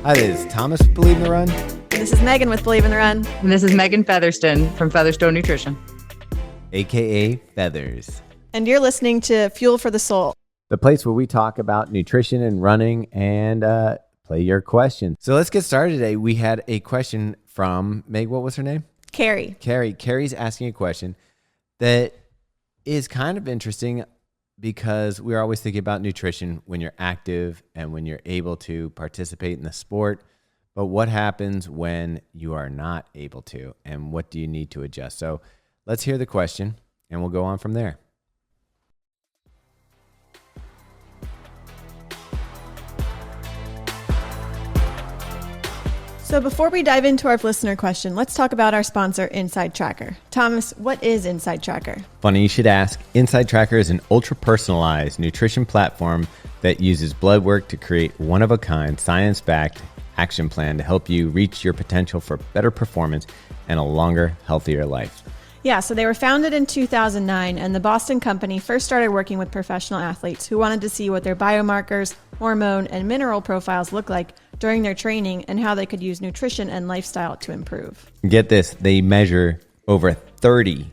Hi, this is Thomas with Believe in the Run. This is Megan with Believe in the Run. And this is Megan Featherston from Featherstone Nutrition, AKA Feathers. And you're listening to Fuel for the Soul, the place where we talk about nutrition and running and play your questions. So let's get started today. We had a question from Meg. What was her name? Carrie. Carrie's asking a question that is kind of interesting because we're always thinking about nutrition when you're active and when you're able to participate in the sport. But what happens when you are not able to, and what do you need to adjust? So let's hear the question and we'll go on from there. So before we dive into our listener question, let's talk about our sponsor, Inside Tracker. Thomas, what is Inside Tracker? Funny you should ask. Inside Tracker is an ultra-personalized nutrition platform that uses blood work to create one-of-a-kind, science-backed action plan to help you reach your potential for better performance and a longer, healthier life. Yeah, so they were founded in 2009, and the Boston company first started working with professional athletes who wanted to see what their biomarkers, hormone, and mineral profiles look like during their training and how they could use nutrition and lifestyle to improve. Get this, they measure over 30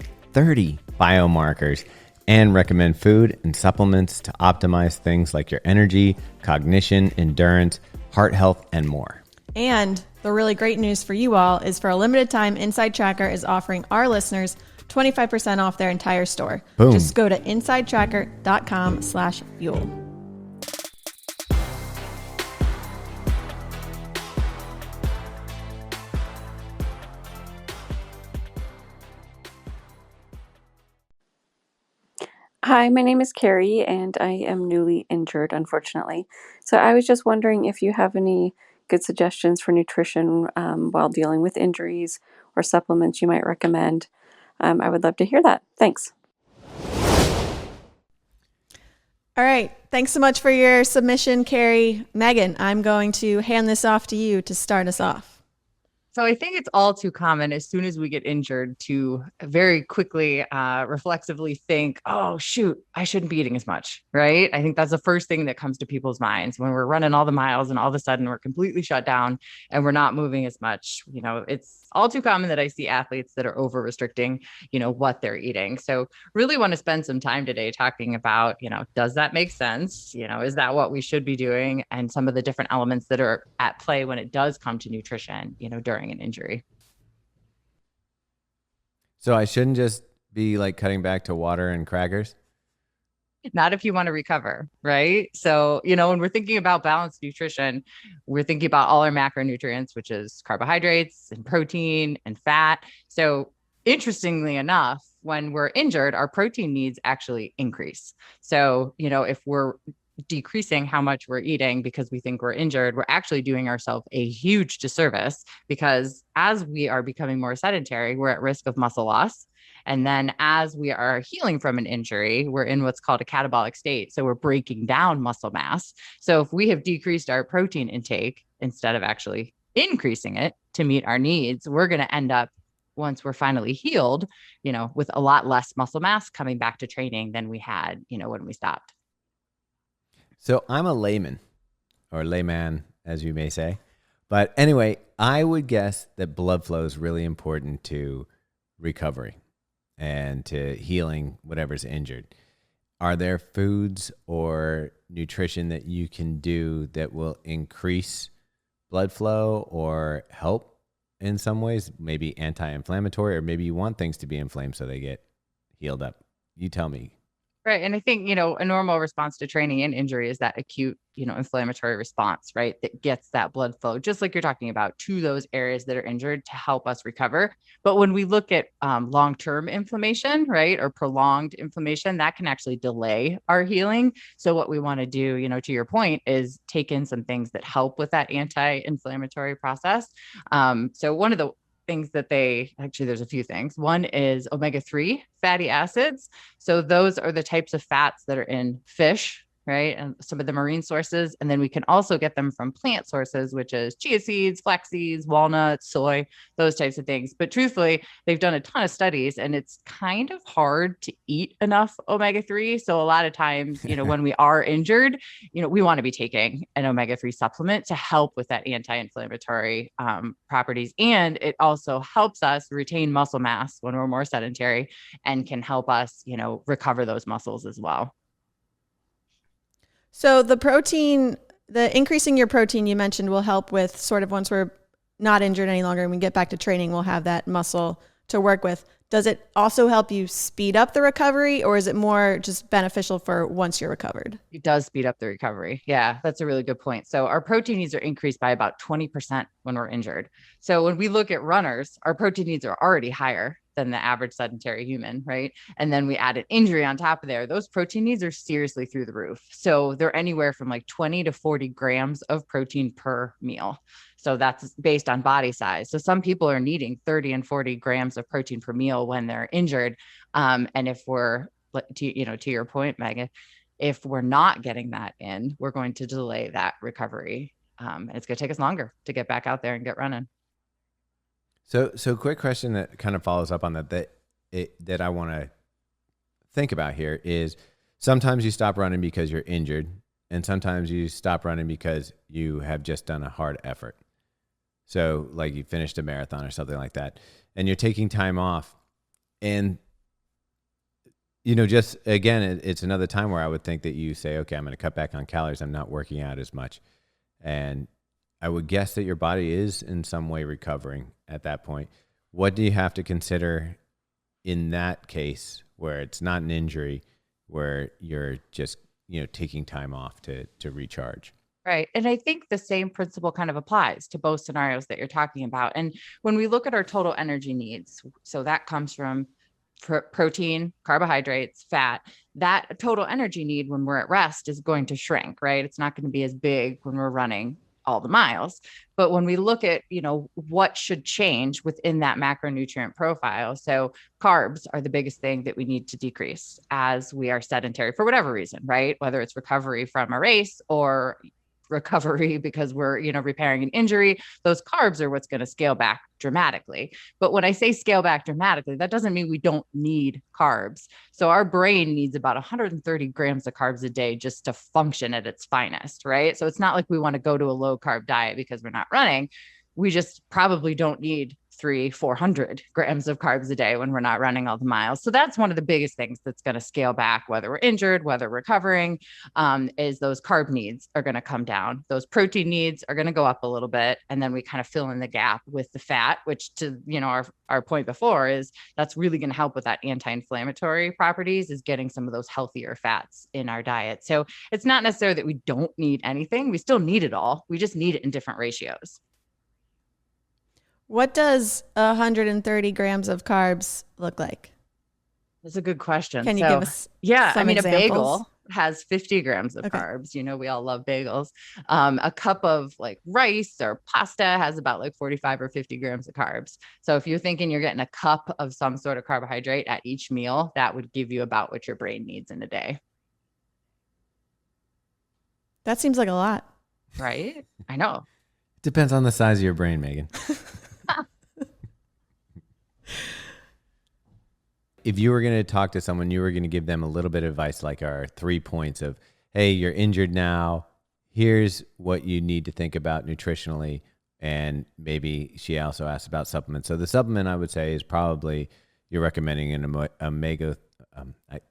biomarkers and recommend food and supplements to optimize things like your energy, cognition, endurance, heart health, and more. And the really great news for you all is for a limited time, Inside Tracker is offering our listeners 25% off their entire store. Boom. Just go to insidetracker.com/fuel. Hi, my name is Carrie, and I am newly injured, unfortunately. So I was just wondering if you have any good suggestions for nutrition while dealing with injuries or supplements you might recommend. I would love to hear that. Thanks. All right. Thanks so much for your submission, Carrie. Megan, I'm going to hand this off to you to start us off. So I think it's all too common as soon as we get injured to very quickly, reflexively think, oh, shoot, I shouldn't be eating as much, right? I think that's the first thing that comes to people's minds when we're running all the miles and all of a sudden we're completely shut down and we're not moving as much. You know, it's all too common that I see athletes that are over restricting, what they're eating. So really want to spend some time today talking about, does that make sense? Is that what we should be doing? And some of the different elements that are at play when it does come to nutrition, during an injury. So I shouldn't just be like cutting back to water and crackers? Not if you want to recover, right? So, when we're thinking about balanced nutrition, we're thinking about all our macronutrients, which is carbohydrates and protein and fat. So interestingly enough, when we're injured, our protein needs actually increase. So, if we're decreasing how much we're eating because we think we're injured, we're actually doing ourselves a huge disservice, because as we are becoming more sedentary, we're at risk of muscle loss. And then as we are healing from an injury, we're in what's called a catabolic state. So we're breaking down muscle mass. So if we have decreased our protein intake instead of actually increasing it to meet our needs, we're going to end up, once we're finally healed, with a lot less muscle mass coming back to training than we had, when we stopped. So I'm a layman, or layman, as you may say. But anyway, I would guess that blood flow is really important to recovery and to healing whatever's injured. Are there foods or nutrition that you can do that will increase blood flow or help in some ways? Maybe anti-inflammatory, or maybe you want things to be inflamed so they get healed up. You tell me. Right. And I think, a normal response to training and injury is that acute, inflammatory response, right? That gets that blood flow, just like you're talking about, to those areas that are injured to help us recover. But when we look at long-term inflammation, right, or prolonged inflammation, that can actually delay our healing. So what we want to do, to your point, is take in some things that help with that anti-inflammatory process. So one of the things that there's a few things. One is omega-3 fatty acids. So those are the types of fats that are in fish, right? And some of the marine sources. And then we can also get them from plant sources, which is chia seeds, flax seeds, walnuts, soy, those types of things. But truthfully, they've done a ton of studies and it's kind of hard to eat enough omega-3. So a lot of times, when we are injured, we want to be taking an omega-3 supplement to help with that anti-inflammatory properties. And it also helps us retain muscle mass when we're more sedentary and can help us, recover those muscles as well. So the increasing your protein you mentioned will help with sort of once we're not injured any longer and we get back to training, we'll have that muscle to work with. Does it also help you speed up the recovery, or is it more just beneficial for once you're recovered? It does speed up the recovery. Yeah, that's a really good point. So our protein needs are increased by about 20% when we're injured. So when we look at runners, our protein needs are already higher than the average sedentary human, right? And then we add an injury on top of there. Those protein needs are seriously through the roof. So they're anywhere from like 20 to 40 grams of protein per meal. So that's based on body size. So some people are needing 30 and 40 grams of protein per meal when they're injured. And if we're, to your point, Megan, if we're not getting that in, we're going to delay that recovery. It's going to take us longer to get back out there and get running. So quick question that kind of follows up on that I want to think about here is sometimes you stop running because you're injured, and sometimes you stop running because you have just done a hard effort. So like you finished a marathon or something like that, and you're taking time off. And, just again, it's another time where I would think that you say, okay, I'm going to cut back on calories. I'm not working out as much. And I would guess that your body is in some way recovering at that point. What do you have to consider in that case where it's not an injury, where you're just, taking time off to recharge? Right. And I think the same principle kind of applies to both scenarios that you're talking about. And when we look at our total energy needs, so that comes from protein, carbohydrates, fat, that total energy need when we're at rest is going to shrink, right? It's not going to be as big when we're running all the miles. But when we look at, what should change within that macronutrient profile, so carbs are the biggest thing that we need to decrease as we are sedentary for whatever reason, right? Whether it's recovery from a race or recovery because we're, repairing an injury, those carbs are what's going to scale back dramatically. But when I say scale back dramatically, that doesn't mean we don't need carbs. So our brain needs about 130 grams of carbs a day just to function at its finest, right? So it's not like we want to go to a low carb diet because we're not running. We just probably don't need 300-400 grams of carbs a day when we're not running all the miles. So that's one of the biggest things that's going to scale back, whether we're injured, whether recovering, is those carb needs are going to come down. Those protein needs are going to go up a little bit. And then we kind of fill in the gap with the fat, which to, our point before is that's really going to help with that anti-inflammatory properties, is getting some of those healthier fats in our diet. So it's not necessarily that we don't need anything. We still need it all. We just need it in different ratios. What does 130 grams of carbs look like? That's a good question. Can you give us some examples? A bagel has 50 grams of carbs. We all love bagels. A cup of like rice or pasta has about like 45 or 50 grams of carbs. So if you're thinking you're getting a cup of some sort of carbohydrate at each meal, that would give you about what your brain needs in a day. That seems like a lot. Right? I know. Depends on the size of your brain, Megan. If you were going to talk to someone, you were going to give them a little bit of advice, like our 3 points of, hey, you're injured now. Here's what you need to think about nutritionally. And maybe she also asked about supplements. So the supplement I would say is probably you're recommending an omega,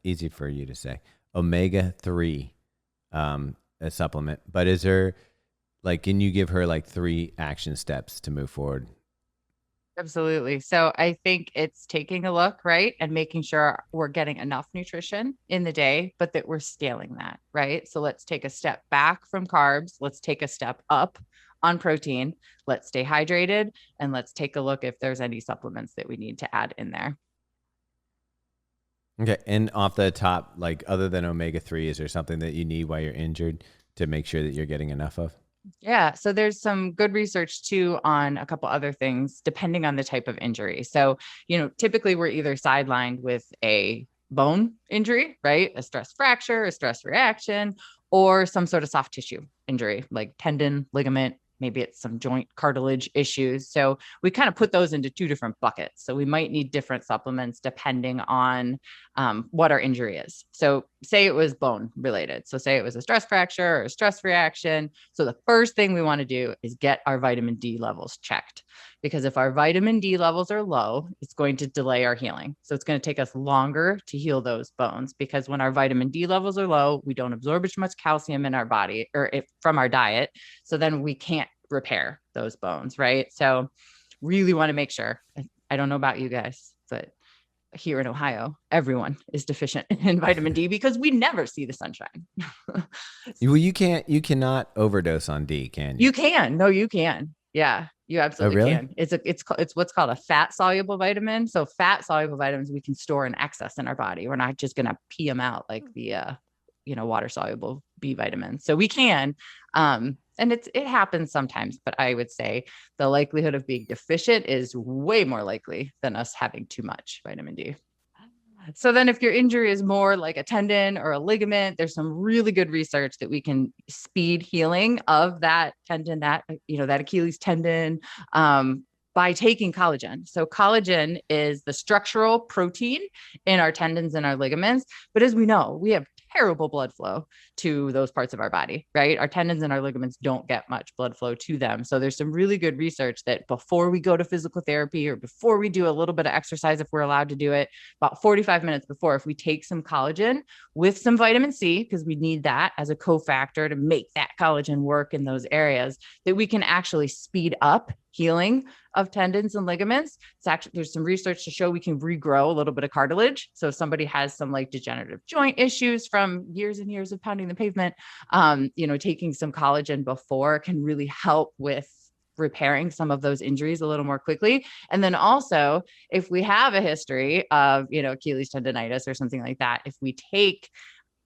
easy for you to say, omega-3 a supplement. But is there, can you give her 3 action steps to move forward? Absolutely. So I think it's taking a look, right? And making sure we're getting enough nutrition in the day, but that we're scaling that, right? So let's take a step back from carbs. Let's take a step up on protein. Let's stay hydrated, and let's take a look if there's any supplements that we need to add in there. Okay. And off the top, other than omega-3, is there something that you need while you're injured to make sure that you're getting enough of? Yeah. So there's some good research too on a couple other things, depending on the type of injury. So, typically we're either sidelined with a bone injury, right? A stress fracture, a stress reaction, or some sort of soft tissue injury like tendon, ligament, maybe it's some joint cartilage issues. So we kind of put those into two different buckets. So we might need different supplements depending on what our injury is. So say it was bone related. So say it was a stress fracture or a stress reaction. So the first thing we want to do is get our vitamin D levels checked, because if our vitamin D levels are low, it's going to delay our healing. So it's going to take us longer to heal those bones, because when our vitamin D levels are low, we don't absorb as much calcium in our body or from our diet. So then we can't repair those bones, right? So really want to make sure. I don't know about you guys, but here in Ohio, everyone is deficient in vitamin D because we never see the sunshine. Well, you cannot overdose on D, can you? You can. No, you can. Yeah, you absolutely really? can. It's what's called a fat soluble vitamin. So fat soluble vitamins we can store in excess in our body. We're not just going to pee them out like the water soluble B vitamins. So we can, and it happens sometimes, but I would say the likelihood of being deficient is way more likely than us having too much vitamin D. So then if your injury is more like a tendon or a ligament, there's some really good research that we can speed healing of that tendon, that Achilles tendon, by taking collagen. So collagen is the structural protein in our tendons and our ligaments. But as we know, we have terrible blood flow to those parts of our body, right? Our tendons and our ligaments don't get much blood flow to them. So there's some really good research that before we go to physical therapy or before we do a little bit of exercise, if we're allowed to do it, about 45 minutes before, if we take some collagen with some vitamin C, because we need that as a cofactor to make that collagen work in those areas, that we can actually speed up healing of tendons and ligaments. It's actually, there's some research to show we can regrow a little bit of cartilage. So if somebody has some like degenerative joint issues from years and years of pounding the pavement, taking some collagen before can really help with repairing some of those injuries a little more quickly. And then also, if we have a history of, Achilles tendonitis or something like that, if we take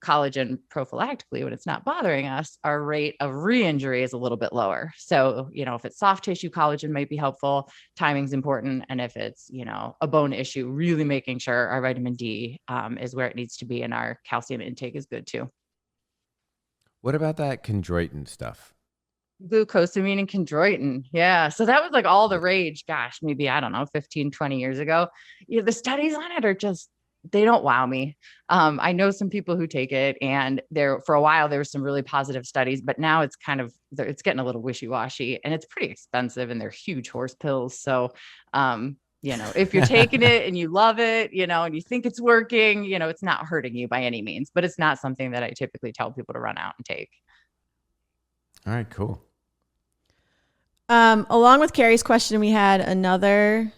collagen prophylactically when it's not bothering us, our rate of re-injury is a little bit lower. So, if it's soft tissue, collagen might be helpful. Timing's important. And if it's, a bone issue, really making sure our vitamin D is where it needs to be and our calcium intake is good too. What about that chondroitin stuff? Glucosamine and chondroitin. Yeah. So that was like all the rage. Gosh, maybe, I don't know, 15, 20 years ago. The studies on it are just, they don't wow me. I know some people who take it, and for a while, there were some really positive studies, but now it's it's getting a little wishy-washy, and it's pretty expensive, and they're huge horse pills. So, if you're taking it and you love it, and you think it's working, it's not hurting you by any means, but it's not something that I typically tell people to run out and take. All right, cool. Along with Carrie's question, we had another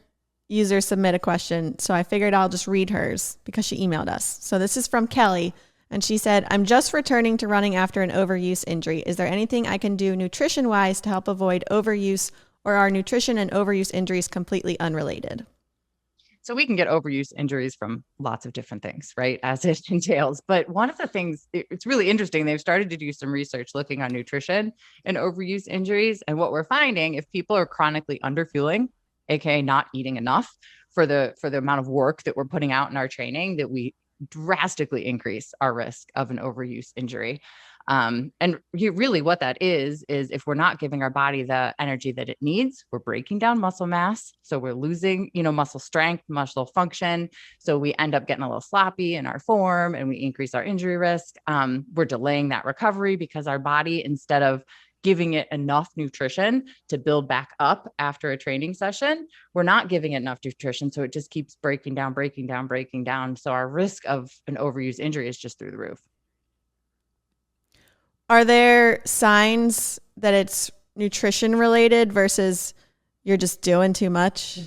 user submit a question. So I figured I'll just read hers because she emailed us. So this is from Kelly. And she said, I'm just returning to running after an overuse injury. Is there anything I can do nutrition wise to help avoid overuse, or are nutrition and overuse injuries completely unrelated? So we can get overuse injuries from lots of different things, right? As it entails. But one of the things, it's really interesting. They've started to do some research looking on nutrition and overuse injuries. And what we're finding, if people are chronically underfueling, AKA not eating enough for the amount of work that we're putting out in our training, that we drastically increase our risk of an overuse injury. And really what that is if we're not giving our body the energy that it needs, we're breaking down muscle mass. So we're losing, muscle strength, muscle function. So we end up getting a little sloppy in our form and we increase our injury risk. We're delaying that recovery because our body, instead of giving it enough nutrition to build back up after a training session, we're not giving it enough nutrition. So it just keeps breaking down. So our risk of an overuse injury is just through the roof. Are there signs that it's nutrition related versus you're just doing too much?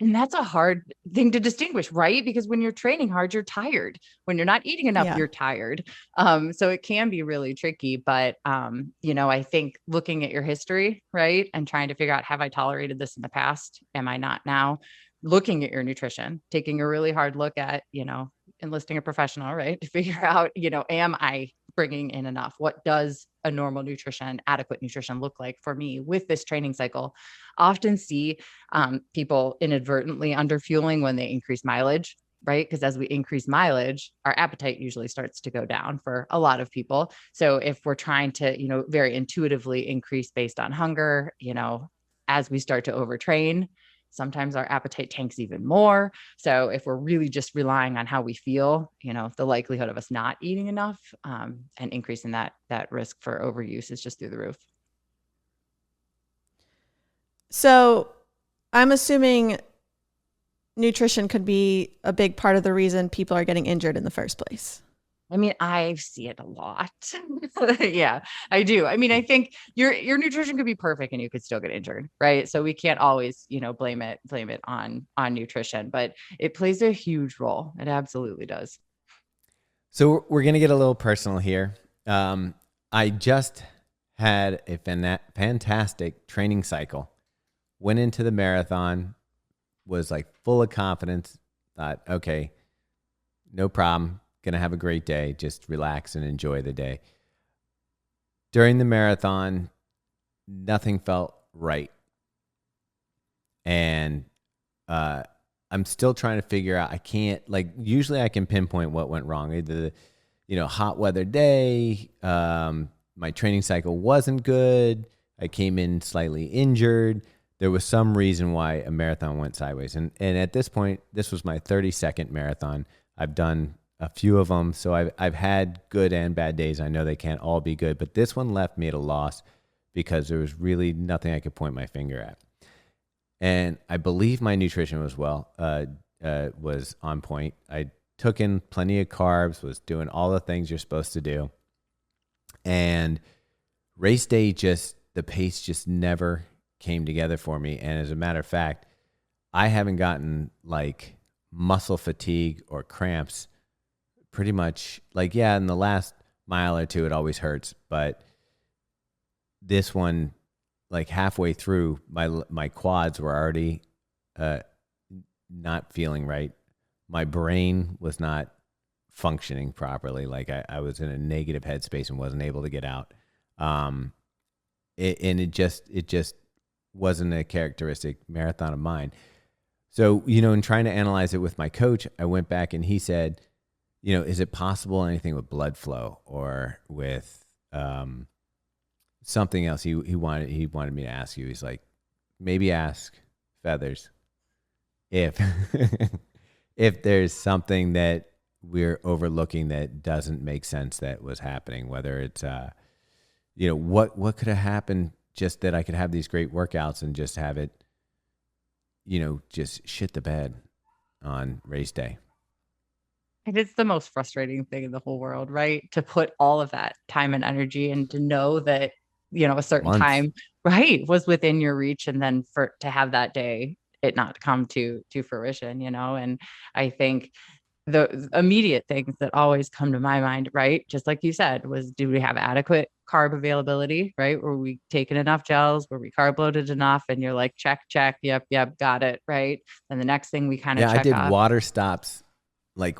And that's a hard thing to distinguish, right? Because when you're training hard, you're tired. When you're not eating enough, You're tired. So it can be really tricky. But, I think looking at your history, right, and trying to figure out, have I tolerated this in the past? Am I not now? Looking at your nutrition, taking a really hard look at, enlisting a professional, right, to figure out, am I bringing in enough? What does a normal nutrition, adequate nutrition look like for me with this training cycle? Often see people inadvertently underfueling when they increase mileage. right? Because as we increase mileage, our appetite usually starts to go down for a lot of people. So if we're trying to, very intuitively increase based on hunger, as we start to overtrain, sometimes our appetite tanks even more. So if we're really just relying on how we feel, the likelihood of us not eating enough and increasing that risk for overuse is just through the roof. So I'm assuming nutrition could be a big part of the reason people are getting injured in the first place. I mean, I see it a lot. Yeah, I do. I mean, I think your nutrition could be perfect and you could still get injured, right? So we can't always, blame it on nutrition, but it plays a huge role. It absolutely does. So we're going to get a little personal here. I just had a fantastic training cycle. Went into the marathon, was like full of confidence, thought, okay, no problem. Going to have a great day. Just relax and enjoy the day. During the marathon, nothing felt right. And I'm still trying to figure out, I can't, usually I can pinpoint what went wrong. Either, hot weather day, my training cycle wasn't good. I came in slightly injured. There was some reason why a marathon went sideways. And at this point, this was my 32nd marathon. I've done a few of them. So I've had good and bad days. I know they can't all be good, but this one left me at a loss because there was really nothing I could point my finger at. And I believe my nutrition was was on point. I took in plenty of carbs, was doing all the things you're supposed to do. And race day, the pace just never came together for me. And as a matter of fact, I haven't gotten muscle fatigue or cramps pretty much in the last mile or two, it always hurts. But this one, halfway through, my quads were already not feeling right. My brain was not functioning properly. I was in a negative headspace and wasn't able to get out. It just wasn't a characteristic marathon of mine. So, in trying to analyze it with my coach, I went back and he said, is it possible anything with blood flow or with something else? He wanted me to ask you. He's like, maybe ask Feathers if if there's something that we're overlooking that doesn't make sense that was happening. Whether it's what could have happened, just that I could have these great workouts and just have it, just shit the bed on race day. And it's the most frustrating thing in the whole world, right? To put all of that time and energy and to know that, a certain time, right, was within your reach. And then to have that day, it not come to fruition, and I think the immediate things that always come to my mind, right, just like you said, was, do we have adequate carb availability, right? Were we taking enough gels? Were we carb loaded enough? And you're like, check, yep, got it, right? And the next thing we kind of check I did off. water stops, they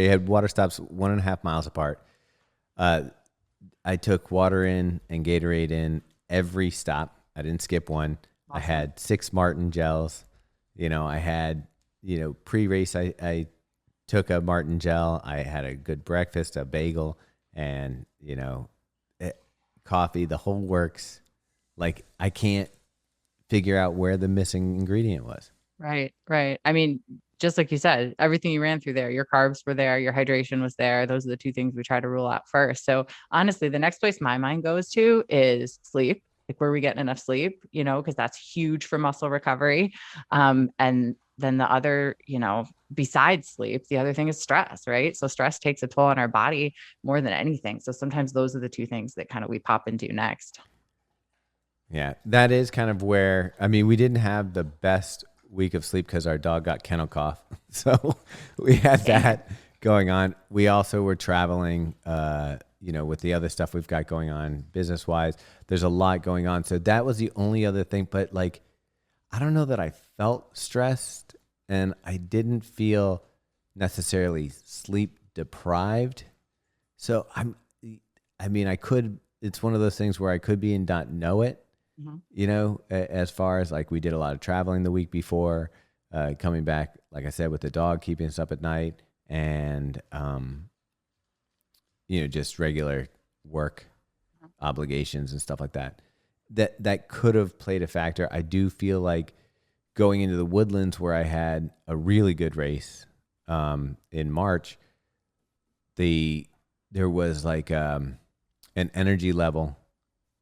had water stops 1.5 miles apart. I took water in and Gatorade in every stop. I didn't skip one. Awesome. I had 6 Martin gels. I had, pre-race, I took a Martin gel. I had a good breakfast, a bagel, and, coffee, the whole works. I can't figure out where the missing ingredient was. Right. I mean, just like you said, everything you ran through there, your carbs were there, your hydration was there. Those are the 2 things we try to rule out first. So honestly, the next place my mind goes to is sleep. Were we getting enough sleep? Because that's huge for muscle recovery. And then the other, besides sleep, the other thing is stress, right? So stress takes a toll on our body more than anything. So sometimes those are the 2 things that kind of we pop into next. Yeah, that is kind of where, we didn't have the best week of sleep because our dog got kennel cough. So we had that going on. We also were traveling, with the other stuff we've got going on business wise. There's a lot going on. So that was the only other thing. But I don't know that I felt stressed and I didn't feel necessarily sleep deprived. So it's one of those things where I could be and not know it. Mm-hmm. As far as we did a lot of traveling the week before. coming back, like I said, with the dog, keeping us up at night, and just regular work obligations and stuff like that. That could have played a factor. I do feel like going into the Woodlands, where I had a really good race in March, there was like an energy level,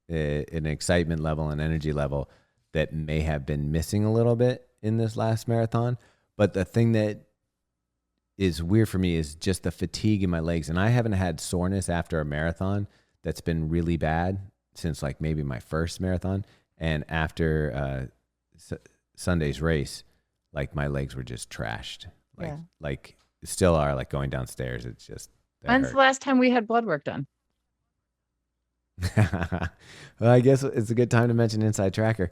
an excitement level, an energy level that may have been missing a little bit in this last marathon. But the thing that is weird for me is just the fatigue in my legs. And I haven't had soreness after a marathon that's been really bad since like maybe my first marathon. And after Sunday's race, like my legs were just trashed. Like still are, like going downstairs. It's just. When's the last time we had blood work done? Well, I guess it's a good time to mention Inside Tracker.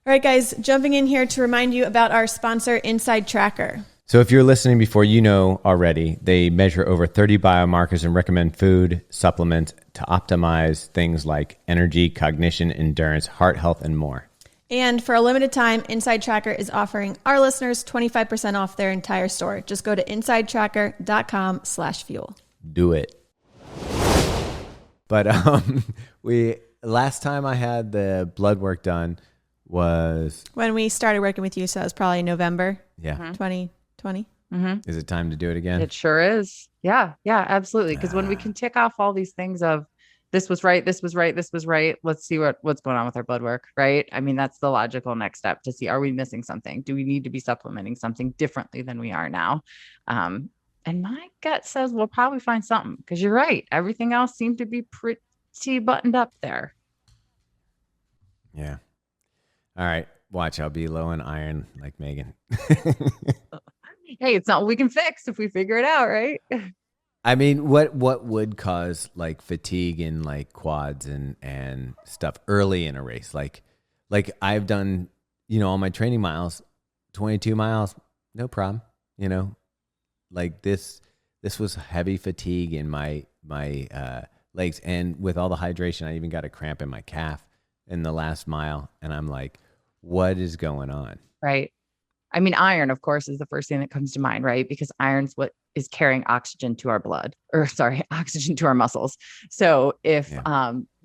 All right, guys, jumping in here to remind you about our sponsor, Inside Tracker. So if you're listening before you know already, they measure over 30 biomarkers and recommend food, supplements to optimize things like energy, cognition, endurance, heart health, and more. And for a limited time, Inside Tracker is offering our listeners 25% off their entire store. Just go to insidetracker.com/fuel. Do it. But last time I had the blood work done was when we started working with you, so it was probably November 2020. Mm-hmm. Is it time to do it again? It sure is. Yeah, absolutely. Because when we can tick off all these things of this was right, this was right, this was right, let's see what's going on with our blood work, right? I mean, that's the logical next step to see, are we missing something? Do we need to be supplementing something differently than we are now? And my gut says we'll probably find something, because you're right. Everything else seemed to be pretty buttoned up there. Yeah. All right. Watch, I'll be low in iron like Megan. Hey, it's not what we can fix if we figure it out, right? I mean, what would cause like fatigue in like quads and stuff early in a race? Like I've done, all my training miles, 22 miles, no problem. Like this was heavy fatigue in my legs, and with all the hydration, I even got a cramp in my calf in the last mile, and I'm like, what is going on? Right. I mean, iron, of course, is the first thing that comes to mind, right? Because iron's what is carrying oxygen to our oxygen to our muscles. So if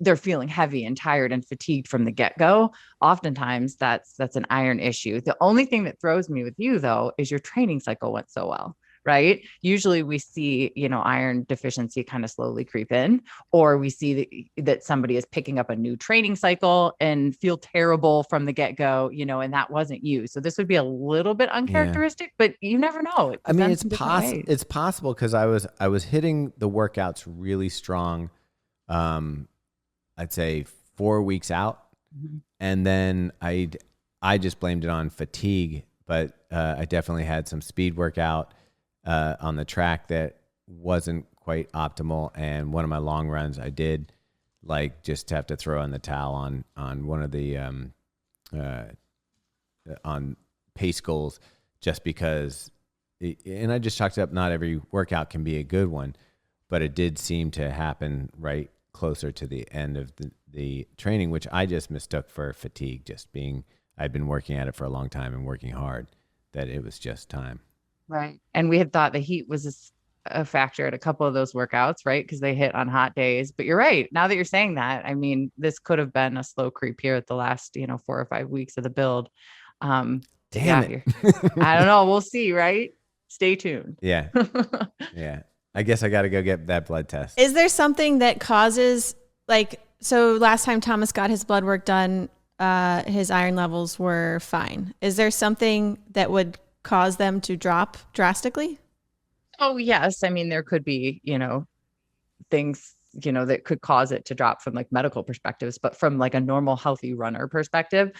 they're feeling heavy and tired and fatigued from the get-go, oftentimes that's an iron issue. The only thing that throws me with you, though, is your training cycle went so well. Right. Usually we see, iron deficiency kind of slowly creep in, or we see that somebody is picking up a new training cycle and feel terrible from the get-go, and that wasn't you. So this would be a little bit uncharacteristic, but you never know. I mean, it's possible because I was hitting the workouts really strong. I'd say 4 weeks out. Mm-hmm. And then I just blamed it on fatigue, but I definitely had some speed workout on the track that wasn't quite optimal, and one of my long runs I did like just have to throw in the towel on one of the on pace goals, just because and I just chalked it up, not every workout can be a good one, but it did seem to happen right closer to the end of the training, which I just mistook for fatigue, just being I'd been working at it for a long time and working hard, that it was just time. Right. And we had thought the heat was a factor at a couple of those workouts, right? Because they hit on hot days. But you're right. Now that you're saying that, I mean, this could have been a slow creep here at the last, 4 or 5 weeks of the build. Damn it. I don't know. We'll see, right? Stay tuned. Yeah. Yeah. I guess I got to go get that blood test. Is there something that causes, so last time Thomas got his blood work done, his iron levels were fine. Is there something that would cause them to drop drastically? Oh, yes. I mean, there could be, things, that could cause it to drop from medical perspectives, but from a normal, healthy runner perspective,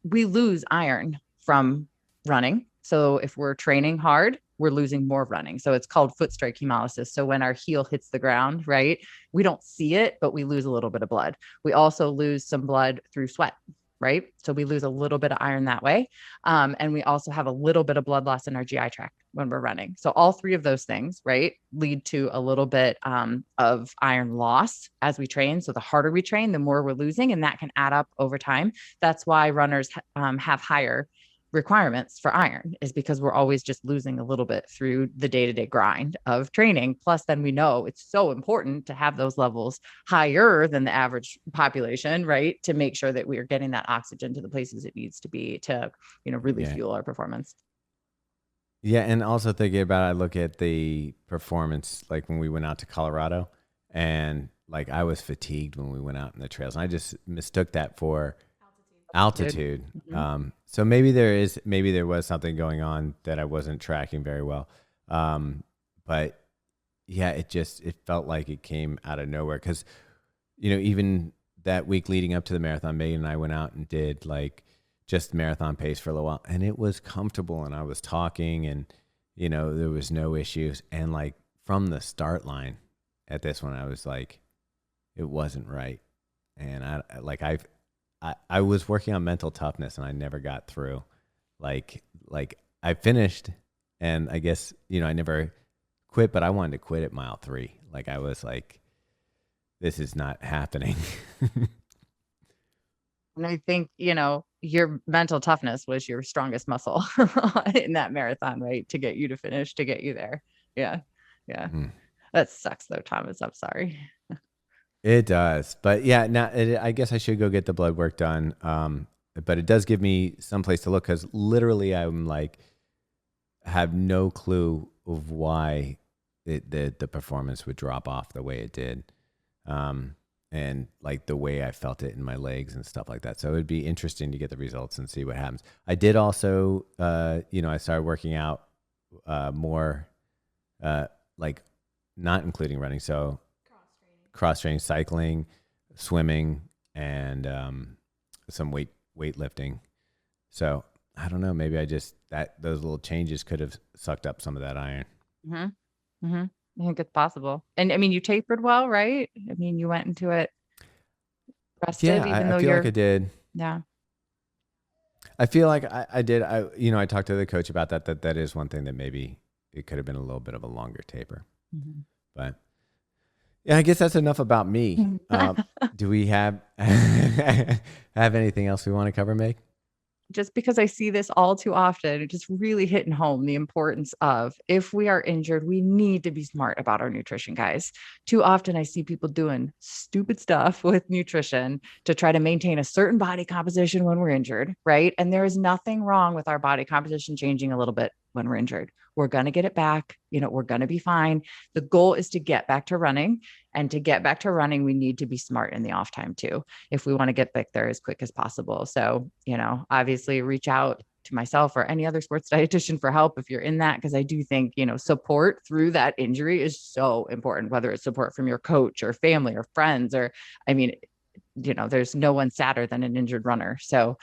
we lose iron from running. So if we're training hard, we're losing more running. So it's called foot strike hemolysis. So when our heel hits the ground, right, we don't see it, but we lose a little bit of blood. We also lose some blood through sweat. Right. So we lose a little bit of iron that way. And we also have a little bit of blood loss in our GI tract when we're running. So all three of those things, right, lead to a little bit of iron loss as we train. So the harder we train, the more we're losing, and that can add up over time. That's why runners have higher requirements for iron is because we're always just losing a little bit through the day-to-day grind of training. Plus, then we know it's so important to have those levels higher than the average population, right? To make sure that we are getting that oxygen to the places it needs to be to, really fuel our performance. Yeah. And also thinking about, I look at the performance, like when we went out to Colorado, and like I was fatigued when we went out in the trails, and I just mistook that for altitude. Mm-hmm. So maybe there was something going on that I wasn't tracking very well. But yeah, it felt like it came out of nowhere. Cause even that week leading up to the marathon, Megan and I went out and did like just marathon pace for a little while, and it was comfortable, and I was talking, and there was no issues. And like from the start line at this one, I was like, it wasn't right. And I was working on mental toughness, and I never got through. Like I finished, and I guess, I never quit, but I wanted to quit at mile 3. Like I was like, this is not happening. And I think, your mental toughness was your strongest muscle in that marathon, right? To get you to finish, to get you there. Yeah. Yeah. Mm. That sucks though, Thomas. I'm sorry. It does. But yeah, now I guess I should go get the blood work done. But it does give me someplace to look, because literally I'm like, have no clue of why the performance would drop off the way it did. And like the way I felt it in my legs and stuff like that. So it would be interesting to get the results and see what happens. I did also, I started working out more, like not including running. So cross training, cycling, swimming, and some weightlifting. So I don't know. Maybe those little changes could have sucked up some of that iron. Mm-hmm. Mm-hmm. I think it's possible. And I mean, you tapered well, right? I mean, you went into it rested, Yeah, I feel like I did. Yeah. I feel like I did. I talked to the coach about that. That is one thing that maybe it could have been a little bit of a longer taper. Mm-hmm. But yeah, I guess that's enough about me. Do we have anything else we want to cover, Meg? Just because I see this all too often, just really hitting home the importance of, if we are injured, we need to be smart about our nutrition, guys. Too often I see people doing stupid stuff with nutrition to try to maintain a certain body composition when we're injured, right? And there is nothing wrong with our body composition changing a little bit when we're injured. We're going to get it back. We're going to be fine. The goal is to get back to running, and to get back to running, we need to be smart in the off time too, if we want to get back there as quick as possible. So, obviously reach out to myself or any other sports dietitian for help if you're in that, because I do think, support through that injury is so important, whether it's support from your coach or family or friends, or, I mean, there's no one sadder than an injured runner. So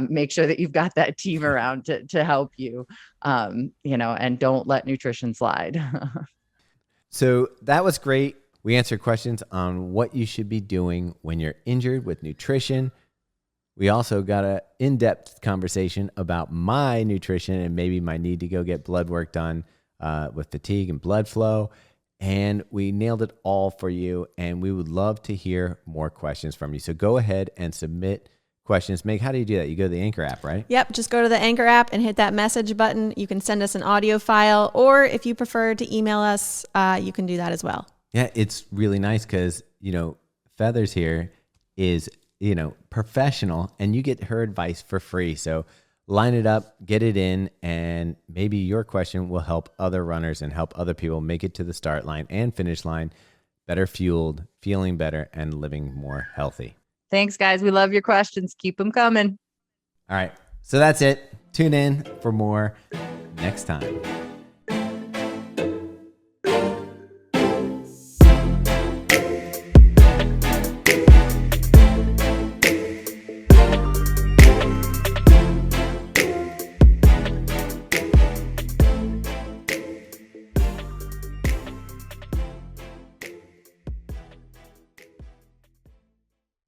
make sure that you've got that team around to help you, and don't let nutrition slide. So that was great. We answered questions on what you should be doing when you're injured with nutrition. We also got an in-depth conversation about my nutrition and maybe my need to go get blood work done with fatigue and blood flow. And we nailed it all for you. And we would love to hear more questions from you. So go ahead and submit questions. Meg, how do you do that? You go to the Anchor app, right? Yep. Just go to the Anchor app and hit that message button. You can send us an audio file, or if you prefer to email us, you can do that as well. Yeah, it's really nice because, Feathers here is, professional, and you get her advice for free. So line it up, get it in, and maybe your question will help other runners and help other people make it to the start line and finish line better fueled, feeling better, and living more healthy. Thanks, guys. We love your questions. Keep them coming. All right. So that's it. Tune in for more next time.